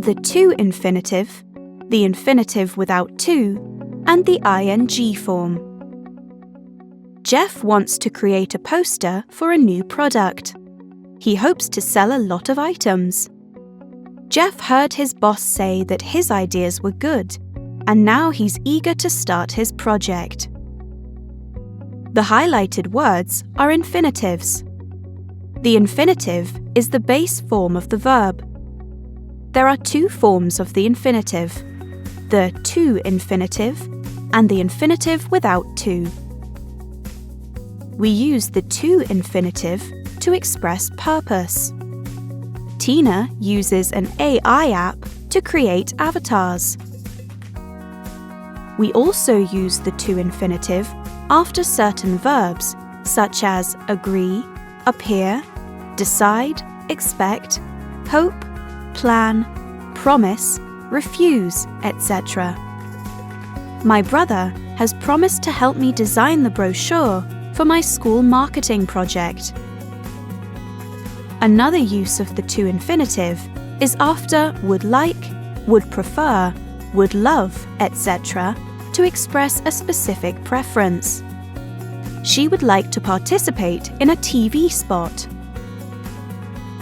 the to-infinitive, the infinitive without to, and the ing form. Jeff wants to create a poster for a new product. He hopes to sell a lot of items. Jeff heard his boss say that his ideas were good, and now he's eager to start his project. The highlighted words are infinitives. The infinitive is the base form of the verb. There are two forms of the infinitive, the to-infinitive and the infinitive without to. We use the to-infinitive to express purpose. Tina uses an AI app to create avatars. We also use the to-infinitive after certain verbs, such as agree, appear, decide, expect, hope, plan, promise, refuse, etc. My brother has promised to help me design the brochure for my school marketing project. Another use of the to-infinitive is after would like, would prefer, would love, etc. to express a specific preference. She would like to participate in a TV spot.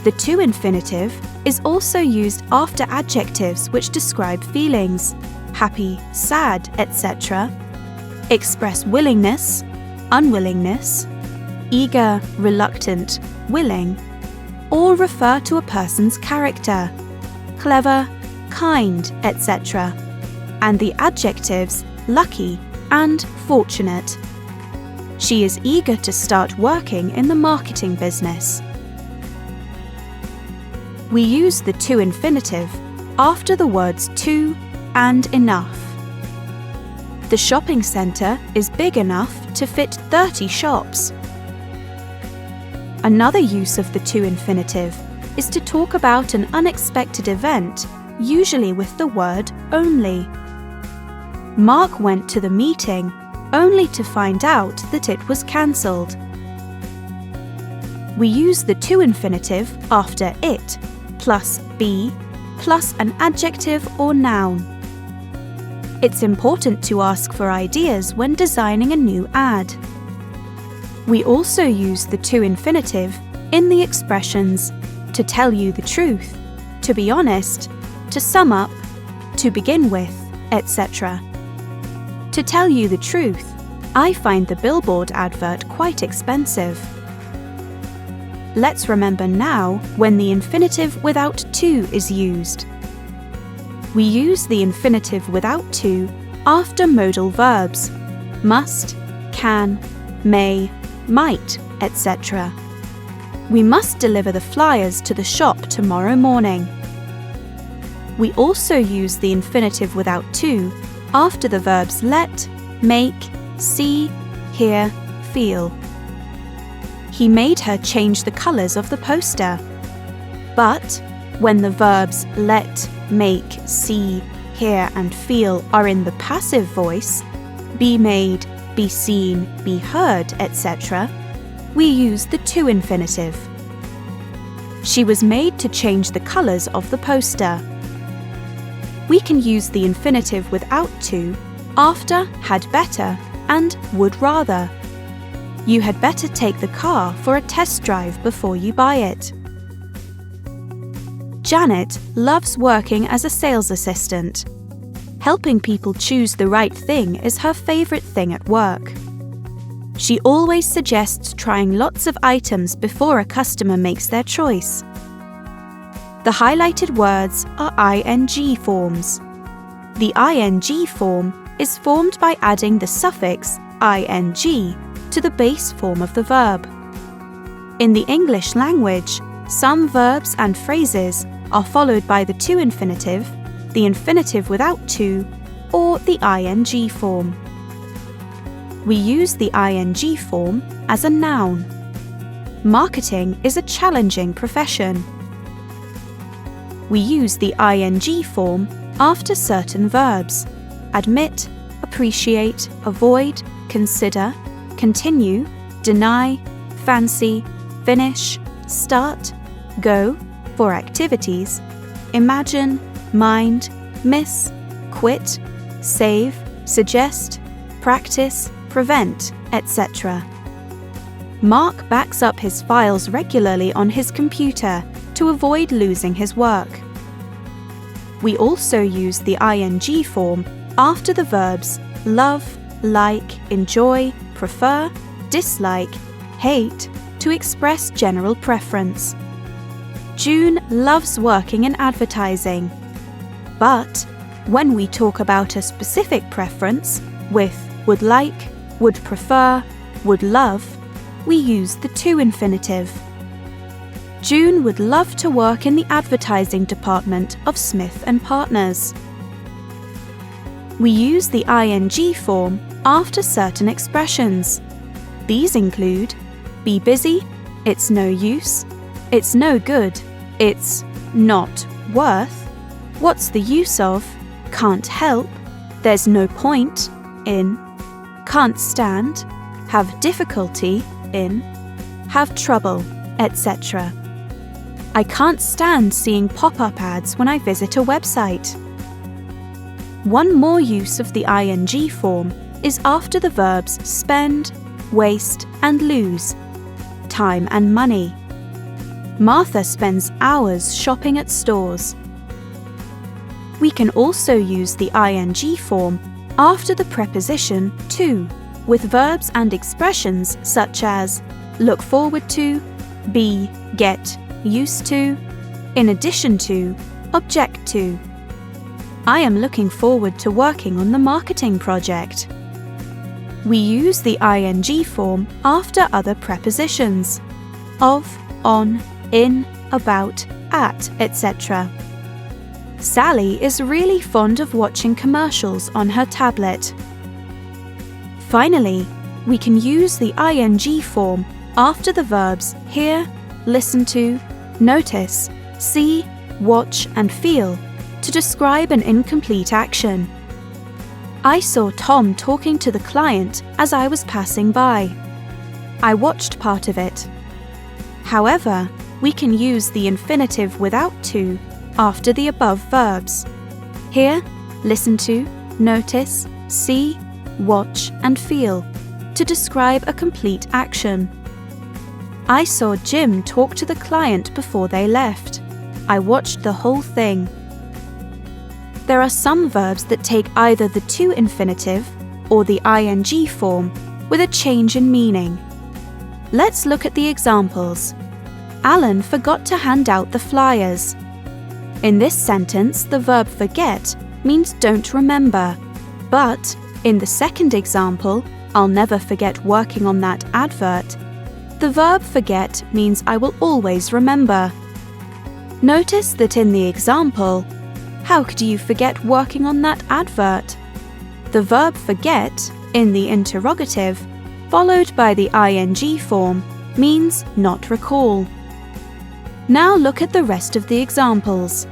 The to-infinitive is also used after adjectives which describe feelings, happy, sad, etc., express willingness, unwillingness, eager, reluctant, willing, or refer to a person's character, clever, kind, etc., and the adjectives lucky and fortunate. She is eager to start working in the marketing business. We use the to-infinitive after the words to and enough. The shopping centre is big enough to fit 30 shops. Another use of the to-infinitive is to talk about an unexpected event, usually with the word only. Mark went to the meeting only to find out that it was cancelled. We use the to-infinitive after it, plus be, plus an adjective or noun. It's important to ask for ideas when designing a new ad. We also use the to-infinitive in the expressions to tell you the truth, to be honest, to sum up, to begin with, etc. To tell you the truth, I find the billboard advert quite expensive. Let's remember now when the infinitive without to is used. We use the infinitive without to after modal verbs, must, can, may, might, etc. We must deliver the flyers to the shop tomorrow morning. We also use the infinitive without to after the verbs let, make, see, hear, feel. He made her change the colours of the poster. But when the verbs let, make, see, hear and feel are in the passive voice, be made, be seen, be heard, etc., we use the to-infinitive. She was made to change the colours of the poster. We can use the infinitive without to after had better and would rather. You had better take the car for a test drive before you buy it. Janet loves working as a sales assistant. Helping people choose the right thing is her favourite thing at work. She always suggests trying lots of items before a customer makes their choice. The highlighted words are ing forms. The ing form is formed by adding the suffix ing to the base form of the verb. In the English language, some verbs and phrases are followed by the to-infinitive, the infinitive without to, or the ing form. We use the ing form as a noun. Marketing is a challenging profession. We use the ing form after certain verbs: admit, appreciate, avoid, consider, continue, deny, fancy, finish, start, go for activities, imagine, mind, miss, quit, save, suggest, practice, prevent, etc. Mark backs up his files regularly on his computer to avoid losing his work. We also use the ing form after the verbs love, like, enjoy, prefer, dislike, hate to express general preference. June loves working in advertising. But when we talk about a specific preference with would like, would prefer, would love, we use the to-infinitive. June would love to work in the advertising department of Smith & Partners. We use the ing form after certain expressions. These include be busy, it's no use, it's no good, it's not worth, what's the use of, can't help, there's no point in, can't stand, have difficulty in, have trouble, etc. I can't stand seeing pop-up ads when I visit a website. One more use of the ing form is after the verbs spend, waste, and lose, time and money. Martha spends hours shopping at stores. We can also use the ing form after the preposition to, with verbs and expressions such as look forward to, be, get, used to, in addition to, object to. I am looking forward to working on the marketing project. We use the ing form after other prepositions of, on, in, about, at, etc. Sally is really fond of watching commercials on her tablet. Finally, we can use the ing form after the verbs hear, listen to, notice, see, watch, and feel to describe an incomplete action. I saw Tom talking to the client as I was passing by. I watched part of it. However, we can use the infinitive without to after the above verbs. Hear, listen to, notice, see, watch, and feel to describe a complete action. I saw Jim talk to the client before they left. I watched the whole thing. There are some verbs that take either the to-infinitive or the ing form with a change in meaning. Let's look at the examples. Alan forgot to hand out the flyers. In this sentence, the verb forget means don't remember, but in the second example, I'll never forget working on that advert, the verb forget means I will always remember. Notice that in the example, how could you forget working on that advert? The verb forget in the interrogative, followed by the ing form, means not recall. Now look at the rest of the examples.